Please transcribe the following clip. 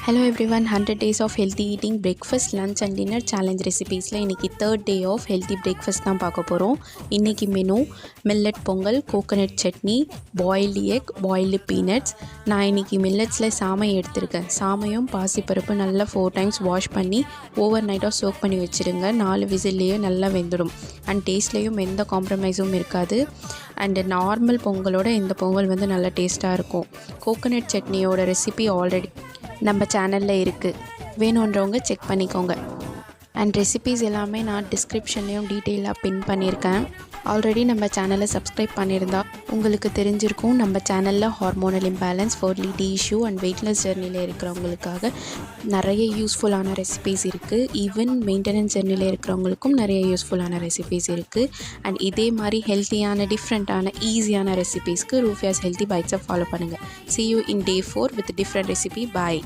Hello everyone, 100 days of healthy eating breakfast, lunch and dinner challenge recipesல இன்னைக்கு third day of healthy breakfast தான் பார்க்க போகிறோம். இன்னைக்கு menu millet Pongal, coconut chutney, boiled egg, boiled peanuts. நான் இன்னைக்கு மில்லட்ஸில் சாமை எடுத்திருக்கேன். சாமையும் பாசிப்பருப்பு நல்லா 4 times வாஷ் பண்ணி ஓவர் நைட்டாக சோக் பண்ணி வச்சுருங்க. 4 விசில்லையே நல்லா வெந்துடும். அண்ட் டேஸ்ட்லேயும் எந்த காம்ப்ரமைஸும் இருக்காது. அண்டு நார்மல் பொங்கலோட இந்த பொங்கல் வந்து நல்லா டேஸ்ட்டாக இருக்கும். கோகோனட் சட்னியோட ரெசிபி ஆல்ரெடி நம்ம சேனலில் இருக்குது, வேணுன்றவங்க செக் பண்ணிக்கோங்க. அண்ட் ரெசிபீஸ் எல்லாமே நான் டிஸ்கிரிப்ஷன்லேயும் டீட்டெயிலாக பின் பண்ணியிருக்கேன். ஆல்ரெடி நம்ம சேனலை சப்ஸ்கிரைப் பண்ணியிருந்தா உங்களுக்கு தெரிஞ்சிருக்கும். நம்ம சேனலில் hormonal imbalance, fertility issue and weight loss ஜெர்னியில் இருக்கிறவங்களுக்காக நிறைய யூஸ்ஃபுல்லான ரெசிபீஸ் இருக்குது. ஈவன் மெயின்டெனன்ஸ் ஜெர்னியில் இருக்கிறவங்களுக்கும் நிறைய யூஸ்ஃபுல்லான ரெசிபீஸ் இருக்குது. அண்ட் இதே மாதிரி ஹெல்த்தியான டிஃப்ரெண்ட்டான ஈஸியான ரெசிபீஸ்க்கு ரூஃபியாஸ் ஹெல்த்தி பைட்ஸை ஃபாலோ பண்ணுங்கள். See you in day 4 with a different recipe. Bye.